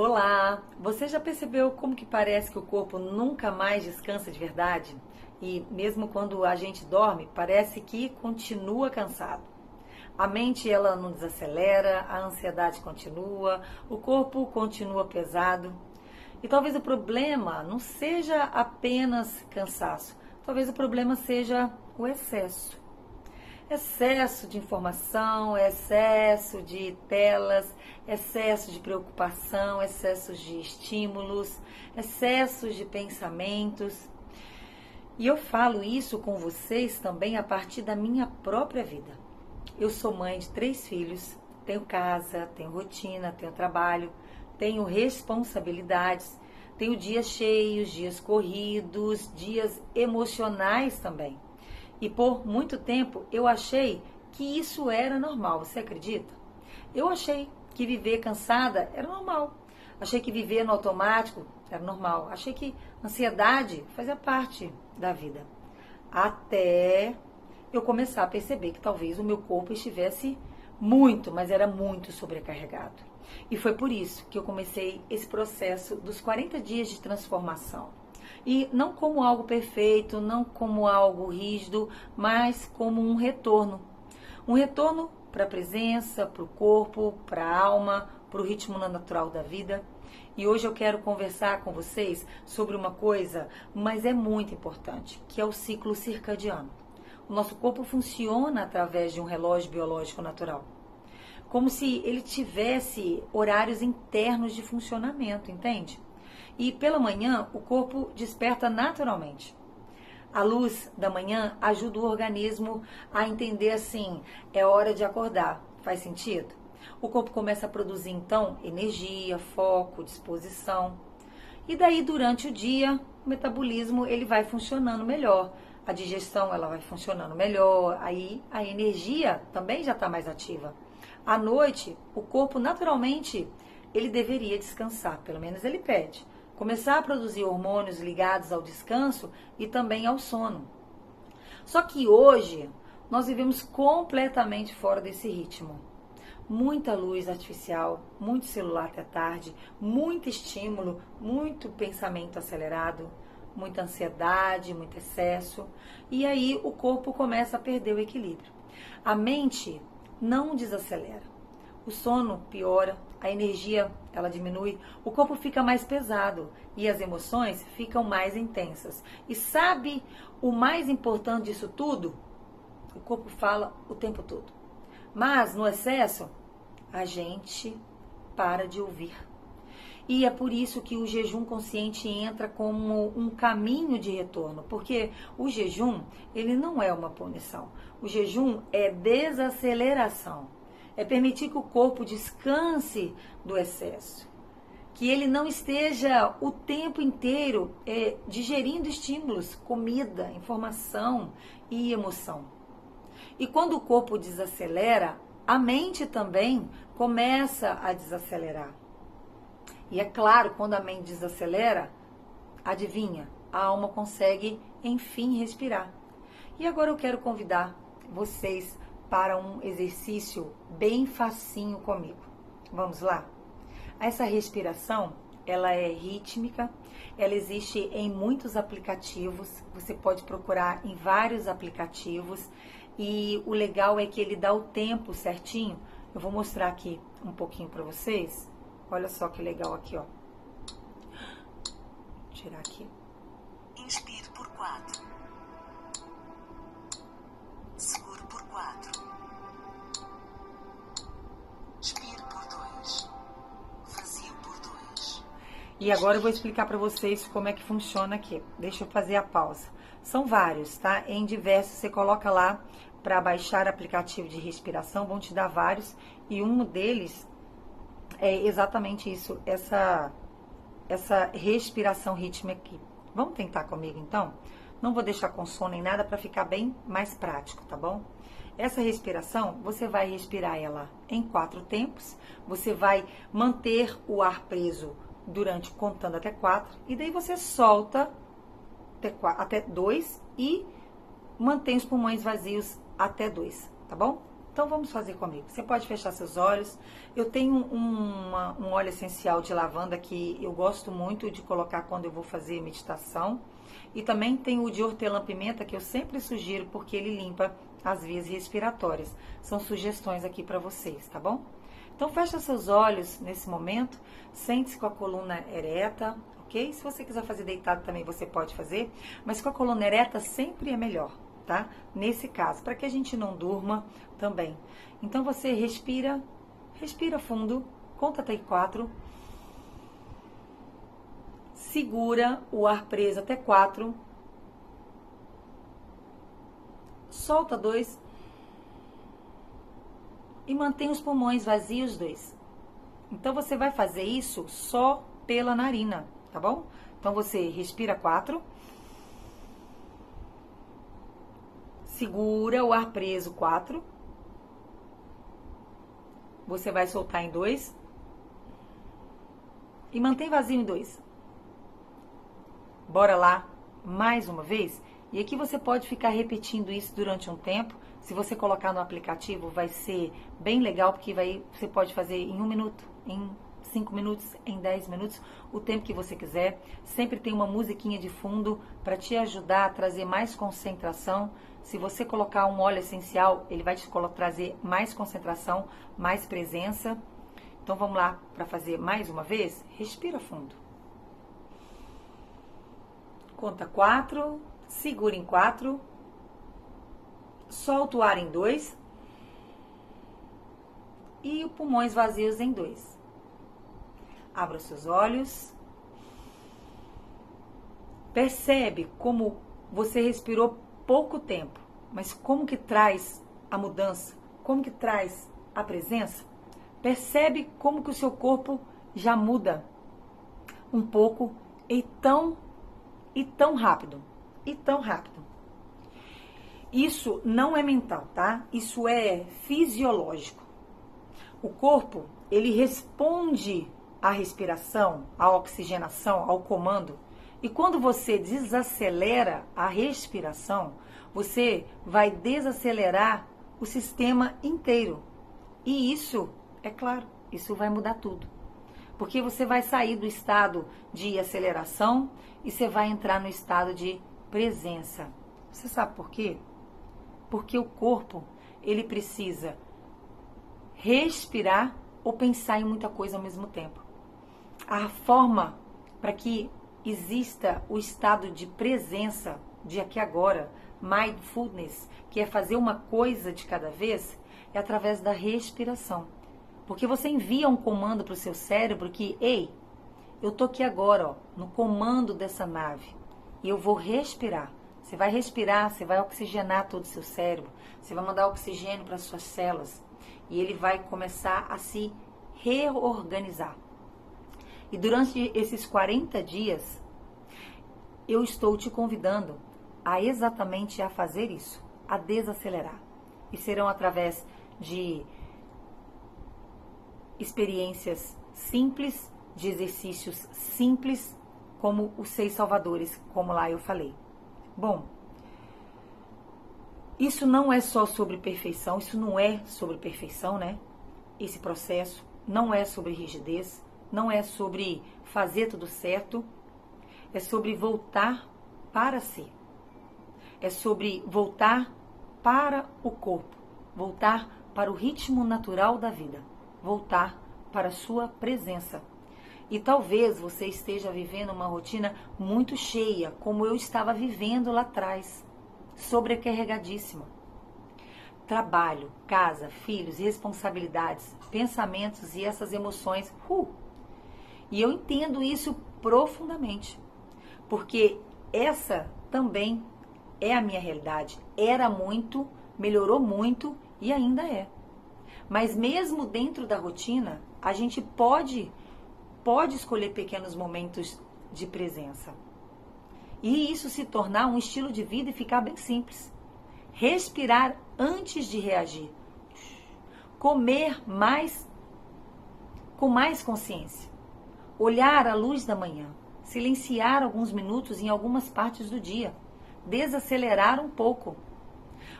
Olá! Você já percebeu como que parece que o corpo nunca mais descansa de verdade? E mesmo quando a gente dorme, parece que continua cansado. A mente ela não desacelera, a ansiedade continua, o corpo continua pesado. E talvez o problema não seja apenas cansaço, talvez o problema seja o excesso. Excesso de informação, excesso de telas, excesso de preocupação, excessos de estímulos, excessos de pensamentos. E eu falo isso com vocês também a partir da minha própria vida. Eu sou mãe de 3 filhos, tenho casa, tenho rotina, tenho trabalho, tenho responsabilidades, tenho dias cheios, dias corridos, dias emocionais também. E por muito tempo eu achei que isso era normal, você acredita? Eu achei que viver cansada era normal. Achei que viver no automático era normal. Achei que ansiedade fazia parte da vida. Até eu começar a perceber que talvez o meu corpo estivesse muito, mas era muito sobrecarregado. E foi por isso que eu comecei esse processo dos 40 dias de transformação. E não como algo perfeito, não como algo rígido, mas como um retorno. Um retorno para a presença, para o corpo, para a alma, para o ritmo natural da vida. E hoje eu quero conversar com vocês sobre uma coisa, mas é muito importante, que é o ciclo circadiano. O nosso corpo funciona através de um relógio biológico natural. Como se ele tivesse horários internos de funcionamento, entende? E pela manhã, o corpo desperta naturalmente. A luz da manhã ajuda o organismo a entender assim, é hora de acordar. Faz sentido? O corpo começa a produzir então energia, foco, disposição. E daí durante o dia, o metabolismo ele vai funcionando melhor. A digestão ela vai funcionando melhor, aí a energia também já está mais ativa. À noite, o corpo naturalmente ele deveria descansar, pelo menos ele pede. Começar a produzir hormônios ligados ao descanso e também ao sono. Só que hoje nós vivemos completamente fora desse ritmo. Muita luz artificial, muito celular até tarde, muito estímulo, muito pensamento acelerado, muita ansiedade, muito excesso. E aí o corpo começa a perder o equilíbrio. A mente não desacelera. O sono piora, a energia ela diminui, o corpo fica mais pesado e as emoções ficam mais intensas. E sabe o mais importante disso tudo? O corpo fala o tempo todo. Mas no excesso, a gente para de ouvir. E é por isso que o jejum consciente entra como um caminho de retorno, porque o jejum, ele não é uma punição. O jejum é desaceleração. É permitir que o corpo descanse do excesso. Que ele não esteja o tempo inteiro digerindo estímulos, comida, informação e emoção. E quando o corpo desacelera, a mente também começa a desacelerar. E é claro, quando a mente desacelera, adivinha, a alma consegue, enfim, respirar. E agora eu quero convidar vocês para um exercício bem facinho comigo. Vamos lá? Essa respiração, ela é rítmica, ela existe em muitos aplicativos, você pode procurar em vários aplicativos e o legal é que ele dá o tempo certinho. Eu vou mostrar aqui um pouquinho para vocês. Olha só que legal aqui, ó. Vou tirar aqui. Inspire por 4. Segure por 4. Expire por 2. Vazio por 2. E agora eu vou explicar para vocês como é que funciona aqui. Deixa eu fazer a pausa. São vários, tá? Em diversos, você coloca lá para baixar aplicativo de respiração, vão te dar vários. E um deles é exatamente isso, essa respiração rítmica aqui. Vamos tentar comigo, então? Não vou deixar com sono nem nada para ficar bem mais prático, tá bom? Essa respiração, você vai respirar ela em 4 tempos. Você vai manter o ar preso durante, contando até 4. E daí você solta até 2 e mantém os pulmões vazios até 2, tá bom? Então vamos fazer comigo. Você pode fechar seus olhos. Eu tenho um óleo essencial de lavanda que eu gosto muito de colocar quando eu vou fazer meditação. E também tem o de hortelã-pimenta que eu sempre sugiro porque ele limpa as vias respiratórias. São sugestões aqui para vocês, tá bom? Então fecha seus olhos nesse momento. Sente-se com a coluna ereta, ok? Se você quiser fazer deitado também você pode fazer. Mas com a coluna ereta sempre é melhor. Tá? Nesse caso, para que a gente não durma também. Então você respira fundo, conta até 4, segura o ar preso até 4, solta 2 e mantém os pulmões vazios 2. Então você vai fazer isso só pela narina, tá bom? Então você respira 4. Segura o ar preso 4. Você vai soltar em 2. E mantém vazio em 2. Bora lá, mais uma vez. E aqui você pode ficar repetindo isso durante um tempo. Se você colocar no aplicativo, vai ser bem legal, porque você pode fazer em 1 minuto, em 5 minutos, em 10 minutos, o tempo que você quiser. Sempre tem uma musiquinha de fundo para te ajudar a trazer mais concentração. Se você colocar um óleo essencial, ele vai te trazer mais concentração, mais presença. Então vamos lá para fazer mais uma vez? Respira fundo. Conta 4, segura em 4, solta o ar em 2 e os pulmões vazios em 2. Abra os seus olhos. Percebe como você respirou pouco tempo, mas como que traz a mudança, como que traz a presença. Percebe como que o seu corpo já muda um pouco e tão rápido, Isso não é mental, tá? Isso é fisiológico. O corpo, ele responde à respiração, à oxigenação, ao comando. E quando você desacelera a respiração, você vai desacelerar o sistema inteiro. E isso, é claro, isso vai mudar tudo. Porque você vai sair do estado de aceleração e você vai entrar no estado de presença. Você sabe por quê? Porque o corpo, ele precisa respirar ou pensar em muita coisa ao mesmo tempo. A forma para que exista o estado de presença, de aqui agora, mindfulness, que é fazer uma coisa de cada vez, é através da respiração. Porque você envia um comando para o seu cérebro que, ei, eu tô aqui agora, ó, no comando dessa nave, e eu vou respirar. Você vai respirar, você vai oxigenar todo o seu cérebro, você vai mandar oxigênio para as suas células, e ele vai começar a se reorganizar. E durante esses 40 dias, eu estou te convidando a exatamente a fazer isso, a desacelerar. E serão através de experiências simples, de exercícios simples, como os 6 salvadores, como lá eu falei. Bom, isso não é só sobre perfeição, isso não é sobre perfeição, né? Esse processo não é sobre rigidez, não é sobre fazer tudo certo, é sobre voltar para si. É sobre voltar para o corpo, voltar para o ritmo natural da vida, voltar para a sua presença. E talvez você esteja vivendo uma rotina muito cheia, como eu estava vivendo lá atrás, sobrecarregadíssima. Trabalho, casa, filhos, responsabilidades, pensamentos e essas emoções. E eu entendo isso profundamente, porque essa também é a minha realidade. Era muito, melhorou muito e ainda é. Mas mesmo dentro da rotina, a gente pode escolher pequenos momentos de presença. E isso se tornar um estilo de vida e ficar bem simples. Respirar antes de reagir. Comer mais com mais consciência. Olhar a luz da manhã. Silenciar alguns minutos em algumas partes do dia. Desacelerar um pouco.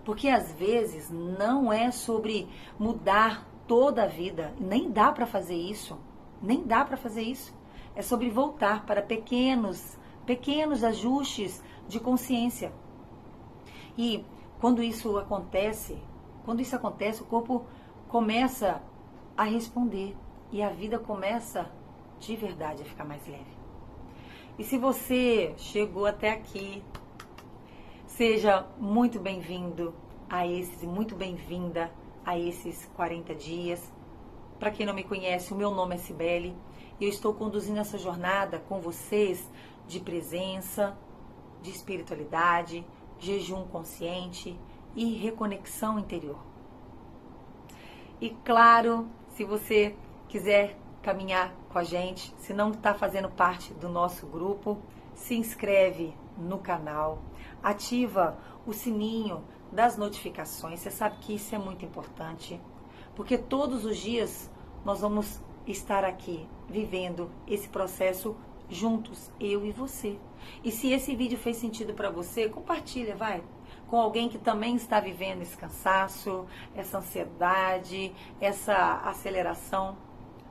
Porque às vezes não é sobre mudar toda a vida, nem dá para fazer isso. Nem dá para fazer isso. É sobre voltar para pequenos ajustes de consciência. E quando isso acontece, o corpo começa a responder e a vida começa de verdade a ficar mais leve. E se você chegou até aqui, seja muito bem-vindo a esses e muito bem-vinda a esses 40 dias. Para quem não me conhece, o meu nome é Cibele e eu estou conduzindo essa jornada com vocês de presença, de espiritualidade, jejum consciente e reconexão interior. E claro, se você quiser caminhar com a gente, se não está fazendo parte do nosso grupo, se inscreve no canal, ativa o sininho das notificações. Você sabe que isso é muito importante, porque todos os dias nós vamos estar aqui vivendo esse processo juntos, eu e você. E se esse vídeo fez sentido para você, compartilha, vai, com alguém que também está vivendo esse cansaço, essa ansiedade, essa aceleração,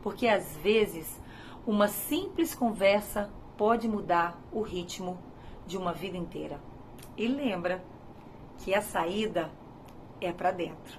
porque às vezes uma simples conversa pode mudar o ritmo de uma vida inteira. E lembra que a saída é para dentro.